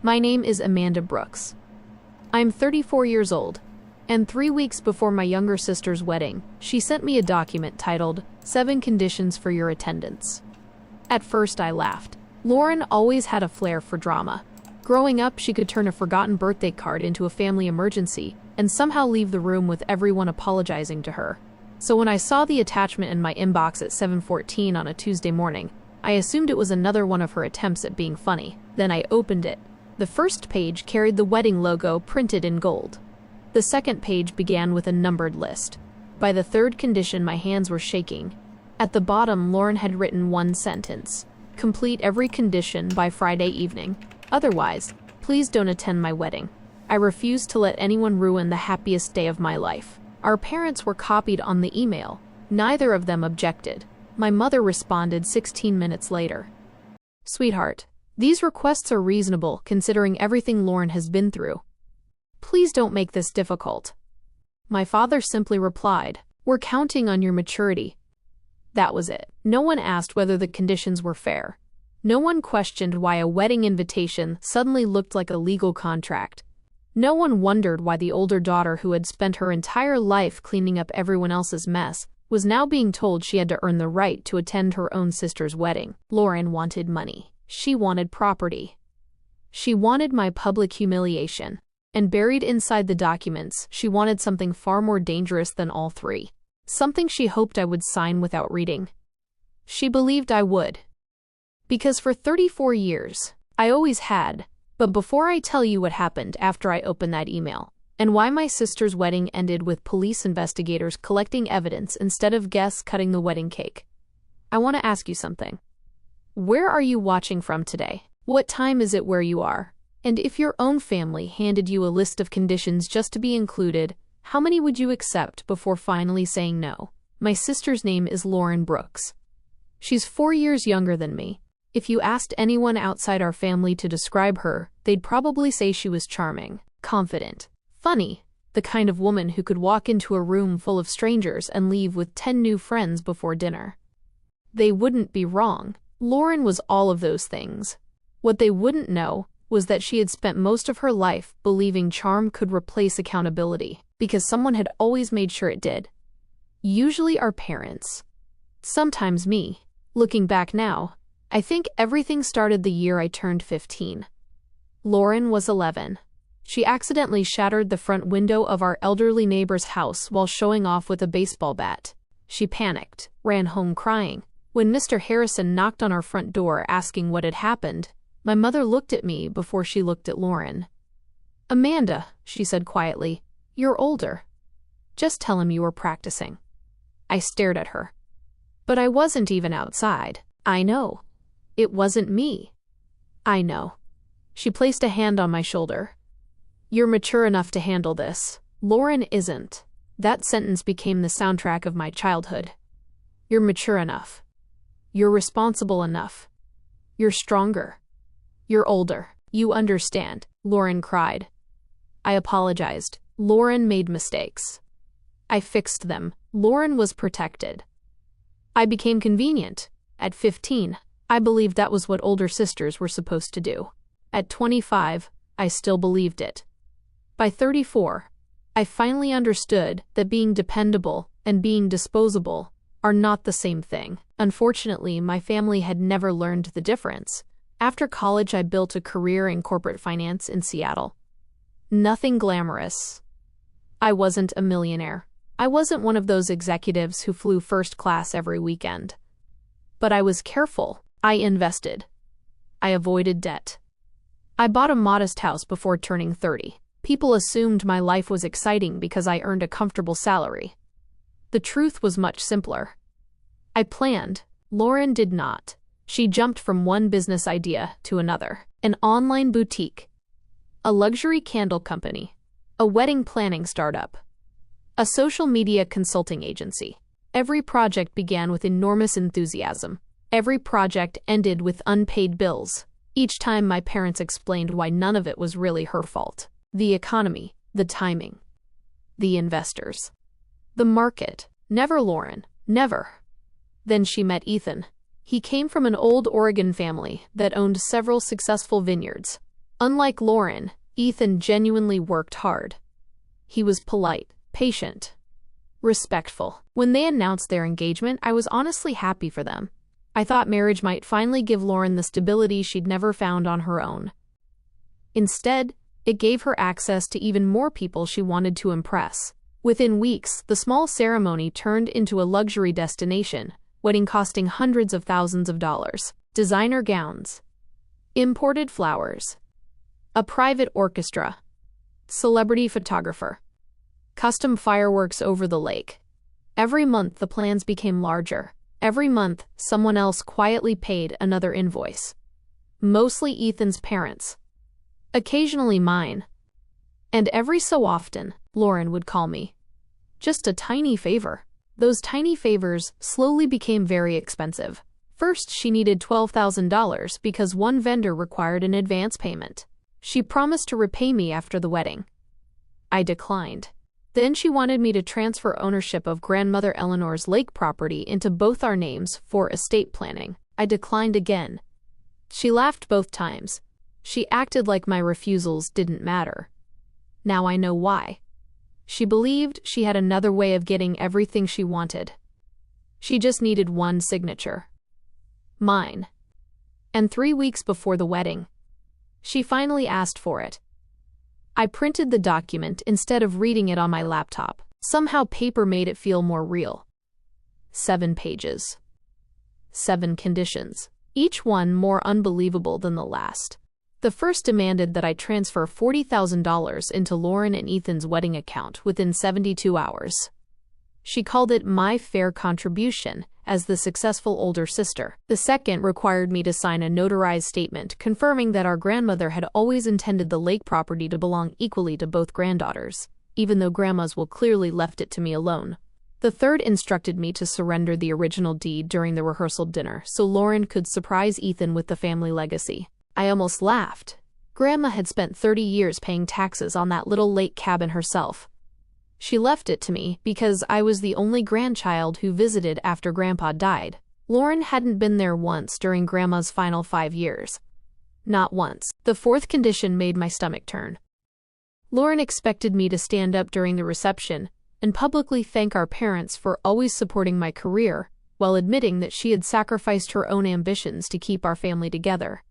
My name is Amanda Brooks. I'm 34 years old, and 3 weeks before my younger sister's wedding, she sent me a document titled 7 Conditions for Your Attendance. At first I laughed. Lauren always had a flair for drama. Growing up, she could turn a forgotten birthday card into a family emergency and somehow leave the room with everyone apologizing to her. So when I saw the attachment in my inbox at 7:14 on a Tuesday morning, I assumed it was another one of her attempts at being funny. Then I opened it. The first page carried the wedding logo printed in gold. The second page began with a numbered list. By the third condition, my hands were shaking. At the bottom, Lauren had written one sentence: complete every condition by Friday evening. Otherwise, please don't attend my wedding. I refuse to let anyone ruin the happiest day of my life. Our parents were copied on the email. Neither of them objected. My mother responded 16 minutes later. Sweetheart, these requests are reasonable considering everything Lauren has been through. Please don't make this difficult. My father simply replied, we're counting on your maturity. That was it. No one asked whether the conditions were fair. No one questioned why a wedding invitation suddenly looked like a legal contract. No one wondered why the older daughter, who had spent her entire life cleaning up everyone else's mess, was now being told she had to earn the right to attend her own sister's wedding. Lauren wanted money. She wanted property. She wanted my public humiliation. And buried inside the documents, she wanted something far more dangerous than all three. Something she hoped I would sign without reading. She believed I would. Because for 34 years, I always had. But before I tell you what happened after I opened that email, and why my sister's wedding ended with police investigators collecting evidence instead of guests cutting the wedding cake, I want to ask you something. Where are you watching from today? What time is it where you are? And if your own family handed you a list of conditions just to be included, how many would you accept before finally saying no? My sister's name is Lauren Brooks. She's 4 years younger than me. If you asked anyone outside our family to describe her, they'd probably say she was charming, confident, funny, the kind of woman who could walk into a room full of strangers and leave with 10 new friends before dinner. They wouldn't be wrong. Lauren was all of those things. What they wouldn't know was that she had spent most of her life believing charm could replace accountability, because someone had always made sure it did. Usually our parents. Sometimes me. Looking back now, I think everything started the year I turned 15. Lauren was 11. She accidentally shattered the front window of our elderly neighbor's house while showing off with a baseball bat. She panicked, ran home crying. When Mr. Harrison knocked on our front door asking what had happened, my mother looked at me before she looked at Lauren. Amanda, she said quietly, you're older. Just tell him you were practicing. I stared at her. But I wasn't even outside. I know. It wasn't me. I know. She placed a hand on my shoulder. You're mature enough to handle this. Lauren isn't. That sentence became the soundtrack of my childhood. You're mature enough. You're responsible enough. You're stronger. You're older. You understand, Lauren cried. I apologized. Lauren made mistakes. I fixed them. Lauren was protected. I became convenient. At 15, I believed that was what older sisters were supposed to do. At 25, I still believed it. By 34, I finally understood that being dependable and being disposable are not the same thing. Unfortunately, my family had never learned the difference. After college, I built a career in corporate finance in Seattle. Nothing glamorous. I wasn't a millionaire. I wasn't one of those executives who flew first class every weekend. But I was careful. I invested. I avoided debt. I bought a modest house before turning 30. People assumed my life was exciting because I earned a comfortable salary. The truth was much simpler. I planned. Lauren did not. She jumped from one business idea to another. An online boutique. A luxury candle company. A wedding planning startup. A social media consulting agency. Every project began with enormous enthusiasm. Every project ended with unpaid bills. Each time my parents explained why none of it was really her fault. The economy, the timing, the investors, the market. Never Lauren, never. Then she met Ethan. He came from an old Oregon family that owned several successful vineyards. Unlike Lauren, Ethan genuinely worked hard. He was polite, patient, respectful. When they announced their engagement, I was honestly happy for them. I thought marriage might finally give Lauren the stability she'd never found on her own. Instead, it gave her access to even more people she wanted to impress. Within weeks, the small ceremony turned into a luxury destination, wedding costing hundreds of thousands of dollars. Designer gowns, imported flowers, a private orchestra, celebrity photographer, custom fireworks over the lake. Every month the plans became larger. Every month, someone else quietly paid another invoice. Mostly Ethan's parents. Occasionally mine. And every so often, Lauren would call me. Just a tiny favor. Those tiny favors slowly became very expensive. First, she needed $12,000 because one vendor required an advance payment. She promised to repay me after the wedding. I declined. Then she wanted me to transfer ownership of grandmother Eleanor's lake property into both our names for estate planning. I declined again. She laughed both times. She acted like my refusals didn't matter. Now I know why. She believed she had another way of getting everything she wanted. She just needed one signature. Mine. And 3 weeks before the wedding, she finally asked for it. I printed the document instead of reading it on my laptop. Somehow paper made it feel more real. 7 pages. 7 conditions. Each one more unbelievable than the last. The first demanded that I transfer $40,000 into Lauren and Ethan's wedding account within 72 hours. She called it my fair contribution as the successful older sister. The second required me to sign a notarized statement confirming that our grandmother had always intended the lake property to belong equally to both granddaughters, even though grandma's will clearly left it to me alone. The third instructed me to surrender the original deed during the rehearsal dinner so Lauren could surprise Ethan with the family legacy. I almost laughed. Grandma had spent 30 years paying taxes on that little lake cabin herself. She left it to me because I was the only grandchild who visited after Grandpa died. Lauren hadn't been there once during Grandma's final 5 years. Not once. The fourth condition made my stomach turn. Lauren expected me to stand up during the reception and publicly thank our parents for always supporting my career, while admitting that she had sacrificed her own ambitions to keep our family together.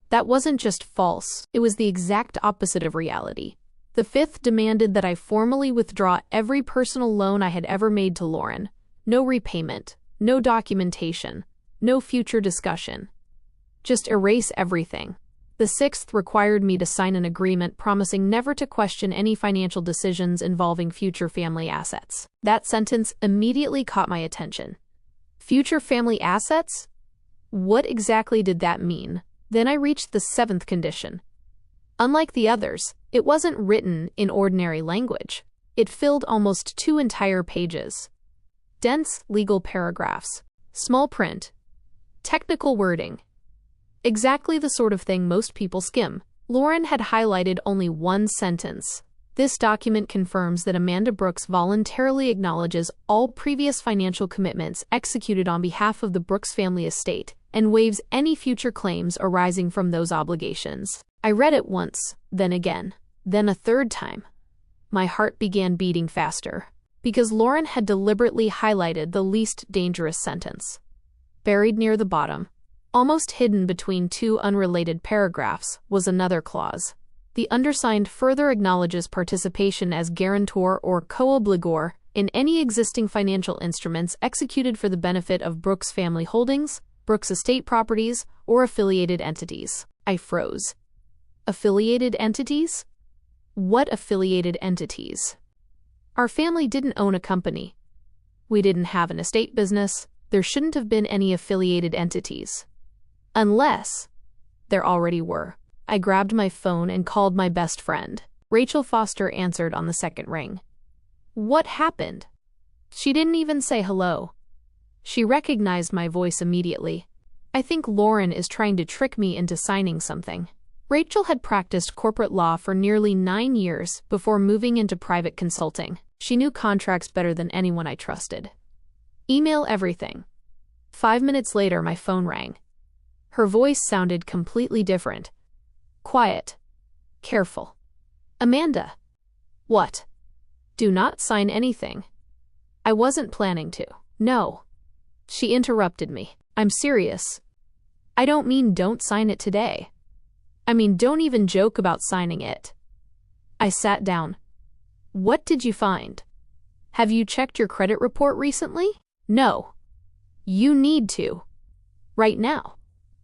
That wasn't just false, it was the exact opposite of reality. The fifth demanded that I formally withdraw every personal loan I had ever made to Lauren. No repayment, no documentation, no future discussion. Just erase everything. The sixth required me to sign an agreement promising never to question any financial decisions involving future family assets. That sentence immediately caught my attention. Future family assets? What exactly did that mean? Then I reached the seventh condition. Unlike the others, it wasn't written in ordinary language. It filled almost 2 entire pages. Dense legal paragraphs, small print, technical wording. Exactly the sort of thing most people skim. Lauren had highlighted only one sentence. This document confirms that Amanda Brooks voluntarily acknowledges all previous financial commitments executed on behalf of the Brooks family estate and waives any future claims arising from those obligations. I read it once, then again, then a third time. My heart began beating faster, because Lauren had deliberately highlighted the least dangerous sentence. Buried near the bottom, almost hidden between 2 unrelated paragraphs, was another clause. The undersigned further acknowledges participation as guarantor or co-obligor in any existing financial instruments executed for the benefit of Brooks Family Holdings, Brooks Estate Properties, or affiliated entities. I froze. Affiliated entities? What affiliated entities? Our family didn't own a company. We didn't have an estate business. There shouldn't have been any affiliated entities. Unless there already were. I grabbed my phone and called my best friend. Rachel Foster answered on the second ring. What happened? She didn't even say hello. She recognized my voice immediately. I think Lauren is trying to trick me into signing something. Rachel had practiced corporate law for nearly 9 years before moving into private consulting. She knew contracts better than anyone I trusted. Email everything. 5 minutes later, my phone rang. Her voice sounded completely different. Quiet. Careful. Amanda. What? Do not sign anything. I wasn't planning to. No. She interrupted me. I'm serious. I don't mean don't sign it today. I mean don't even joke about signing it. I sat down. What did you find? Have you checked your credit report recently? No. You need to. Right now.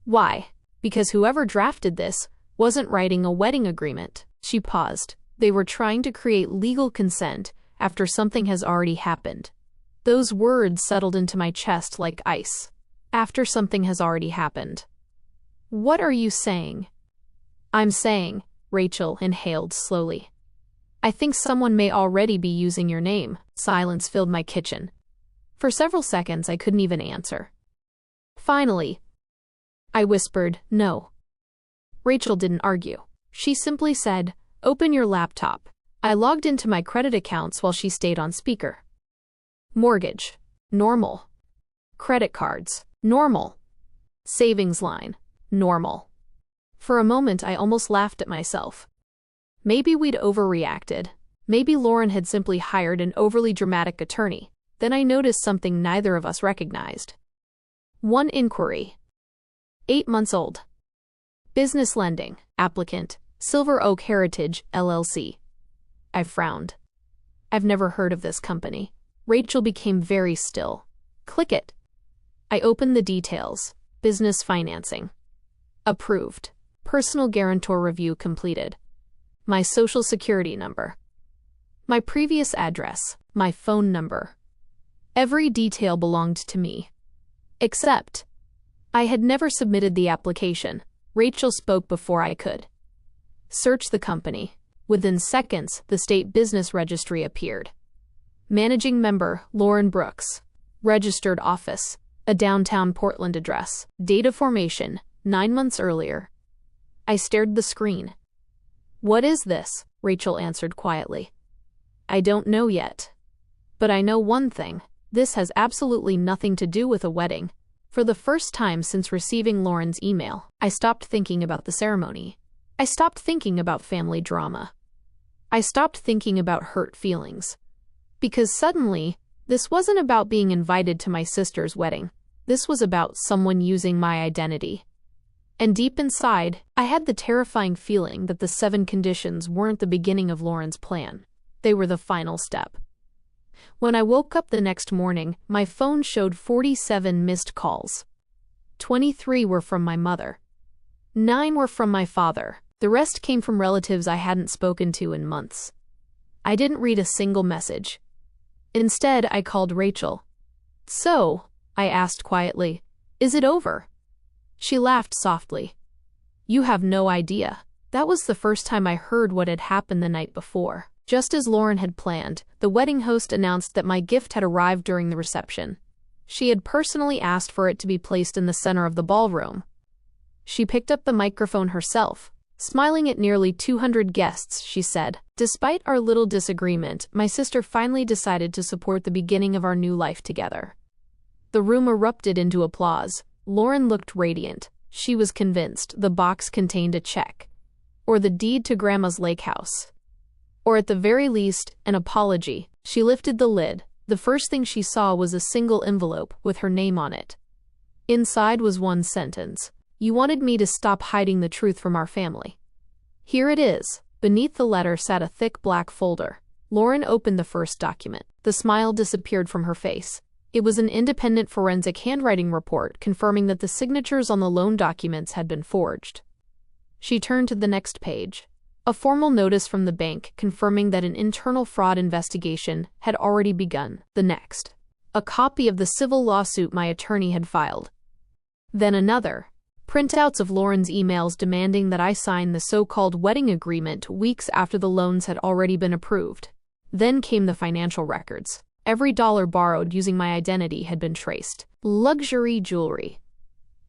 Why? Because whoever drafted this wasn't writing a wedding agreement. She paused. They were trying to create legal consent after something has already happened. Those words settled into my chest like ice. After something has already happened. What are you saying? I'm saying, Rachel inhaled slowly. I think someone may already be using your name. Silence filled my kitchen. For several seconds I couldn't even answer. Finally, I whispered, no. Rachel didn't argue. She simply said, open your laptop. I logged into my credit accounts while she stayed on speaker. Mortgage. Normal. Credit cards. Normal. Savings line. Normal. For a moment I almost laughed at myself. Maybe we'd overreacted. Maybe Lauren had simply hired an overly dramatic attorney. Then I noticed something neither of us recognized. One inquiry. 8 months old. Business lending. Applicant, Silver Oak Heritage, LLC. I frowned. I've never heard of this company. Rachel became very still. Click it. I opened the details. Business financing. Approved. Personal guarantor review completed. My social security number. My previous address. My phone number. Every detail belonged to me. Except, I had never submitted the application. Rachel spoke before I could. Search the company. Within seconds, the state business registry appeared. Managing member, Lauren Brooks. Registered office, a downtown Portland address. Date of formation, 9 months earlier. I stared the screen. What is this? Rachel answered quietly. I don't know yet. But I know one thing. This has absolutely nothing to do with a wedding. For the first time since receiving Lauren's email, I stopped thinking about the ceremony. I stopped thinking about family drama. I stopped thinking about hurt feelings. Because suddenly, this wasn't about being invited to my sister's wedding. This was about someone using my identity. And deep inside, I had the terrifying feeling that the 7 conditions weren't the beginning of Lauren's plan. They were the final step. When I woke up the next morning, my phone showed 47 missed calls. 23 were from my mother. 9 were from my father. The rest came from relatives I hadn't spoken to in months. I didn't read a single message. Instead, I called Rachel. So, I asked quietly, is it over? She laughed softly. You have no idea. That was the first time I heard what had happened the night before. Just as Lauren had planned, the wedding host announced that my gift had arrived during the reception. She had personally asked for it to be placed in the center of the ballroom. She picked up the microphone herself. Smiling at nearly 200 guests, she said, despite our little disagreement, my sister finally decided to support the beginning of our new life together. The room erupted into applause. Lauren looked radiant. She was convinced the box contained a check. Or the deed to Grandma's lake house. Or at the very least, an apology. She lifted the lid. The first thing she saw was a single envelope with her name on it. Inside was one sentence. You wanted me to stop hiding the truth from our family. Here it is. Beneath the letter sat a thick black folder. Lauren opened the first document. The smile disappeared from her face. It was an independent forensic handwriting report confirming that the signatures on the loan documents had been forged. She turned to the next page. A formal notice from the bank confirming that an internal fraud investigation had already begun. The next. A copy of the civil lawsuit my attorney had filed. Then another. Printouts of Lauren's emails demanding that I sign the so-called wedding agreement weeks after the loans had already been approved. Then came the financial records. Every dollar borrowed using my identity had been traced. Luxury jewelry.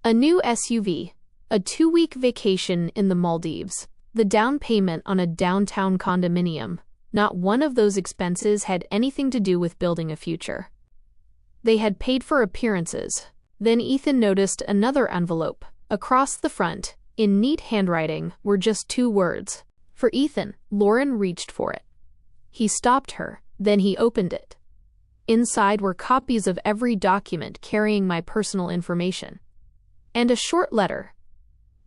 A new SUV. A 2-week vacation in the Maldives. The down payment on a downtown condominium. Not one of those expenses had anything to do with building a future. They had paid for appearances. Then Ethan noticed another envelope. Across the front, in neat handwriting, were just 2 words. For Ethan. Lauren reached for it. He stopped her, then he opened it. Inside were copies of every document carrying my personal information. And a short letter.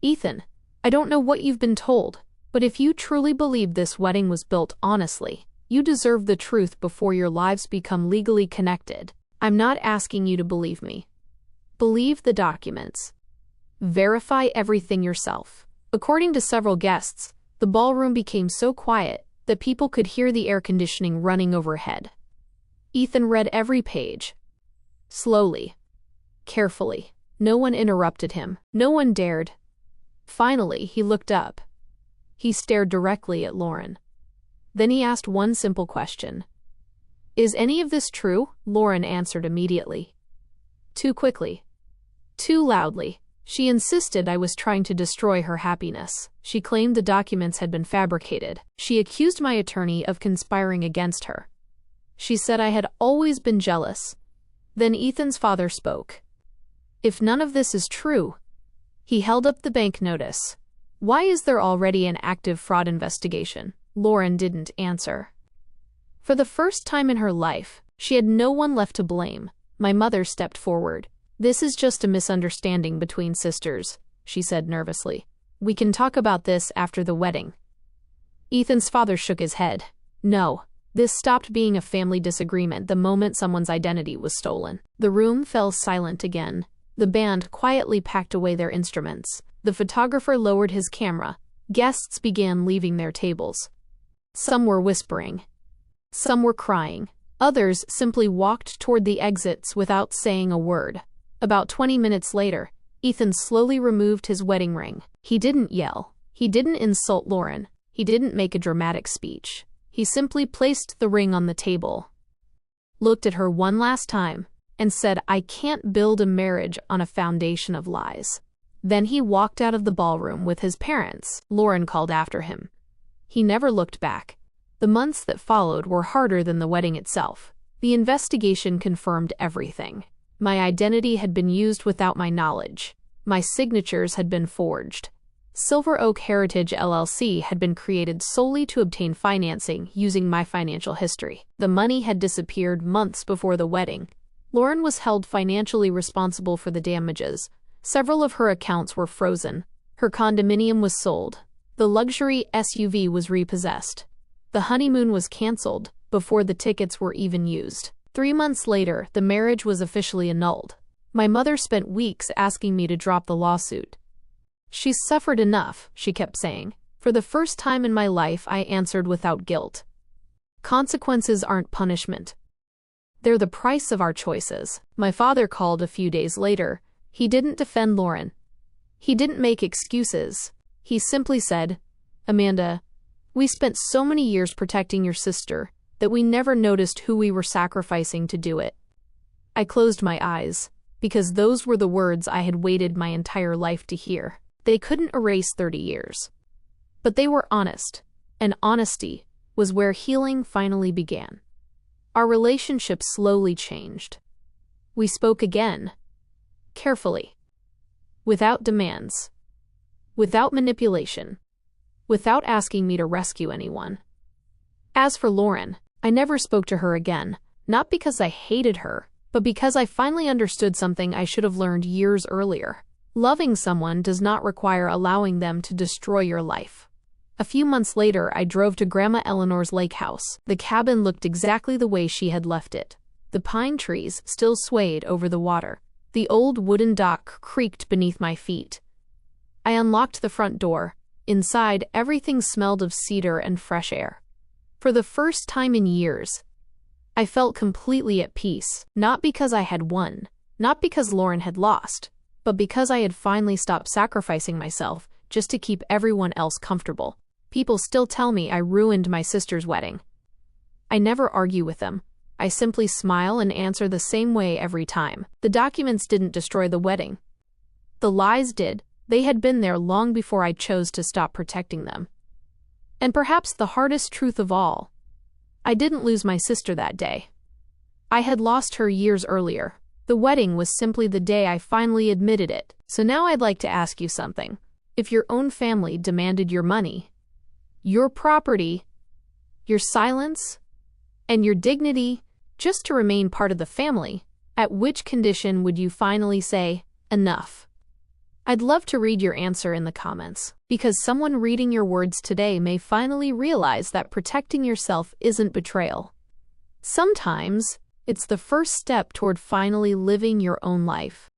Ethan, I don't know what you've been told, but if you truly believe this wedding was built honestly, you deserve the truth before your lives become legally connected. I'm not asking you to believe me. Believe the documents. Verify everything yourself. According to several guests, the ballroom became so quiet that people could hear the air conditioning running overhead. Ethan read every page. Slowly. Carefully. No one interrupted him. No one dared. Finally, he looked up. He stared directly at Lauren. Then he asked one simple question. Is any of this true? Lauren answered immediately. Too quickly. Too loudly. She insisted I was trying to destroy her happiness. She claimed the documents had been fabricated. She accused my attorney of conspiring against her. She said I had always been jealous. Then Ethan's father spoke. If none of this is true, he held up the bank notice. Why is there already an active fraud investigation? Lauren didn't answer. For the first time in her life, she had no one left to blame. My mother stepped forward. This is just a misunderstanding between sisters, she said nervously. We can talk about this after the wedding. Ethan's father shook his head. No, this stopped being a family disagreement the moment someone's identity was stolen. The room fell silent again. The band quietly packed away their instruments. The photographer lowered his camera. Guests began leaving their tables. Some were whispering. Some were crying. Others simply walked toward the exits without saying a word. About 20 minutes later, Ethan slowly removed his wedding ring. He didn't yell. He didn't insult Lauren. He didn't make a dramatic speech. He simply placed the ring on the table, looked at her one last time, and said, I can't build a marriage on a foundation of lies. Then he walked out of the ballroom with his parents. Lauren called after him. He never looked back. The months that followed were harder than the wedding itself. The investigation confirmed everything. My identity had been used without my knowledge. My signatures had been forged. Silver Oak Heritage LLC had been created solely to obtain financing using my financial history. The money had disappeared months before the wedding. Lauren was held financially responsible for the damages. Several of her accounts were frozen. Her condominium was sold. The luxury SUV was repossessed. The honeymoon was canceled before the tickets were even used. 3 months later, the marriage was officially annulled. My mother spent weeks asking me to drop the lawsuit. She's suffered enough, she kept saying. For the first time in my life, I answered without guilt. Consequences aren't punishment. They're the price of our choices. My father called a few days later. He didn't defend Lauren. He didn't make excuses. He simply said, Amanda, we spent so many years protecting your sister that we never noticed who we were sacrificing to do it. I closed my eyes, because those were the words I had waited my entire life to hear. They couldn't erase 30 years. But they were honest, and honesty was where healing finally began. Our relationship slowly changed. We spoke again, carefully, without demands, without manipulation, without asking me to rescue anyone. As for Lauren, I never spoke to her again, not because I hated her, but because I finally understood something I should have learned years earlier. Loving someone does not require allowing them to destroy your life. A few months later, I drove to Grandma Eleanor's lake house. The cabin looked exactly the way she had left it. The pine trees still swayed over the water. The old wooden dock creaked beneath my feet. I unlocked the front door. Inside, everything smelled of cedar and fresh air. For the first time in years, I felt completely at peace, not because I had won, not because Lauren had lost, but because I had finally stopped sacrificing myself just to keep everyone else comfortable. People still tell me I ruined my sister's wedding. I never argue with them. I simply smile and answer the same way every time. The documents didn't destroy the wedding. The lies did. They had been there long before I chose to stop protecting them. And perhaps the hardest truth of all, I didn't lose my sister that day. I had lost her years earlier. The wedding was simply the day I finally admitted it. So now I'd like to ask you something. If your own family demanded your money, your property, your silence, and your dignity just to remain part of the family, at which condition would you finally say, enough? I'd love to read your answer in the comments, because someone reading your words today may finally realize that protecting yourself isn't betrayal. Sometimes, it's the first step toward finally living your own life.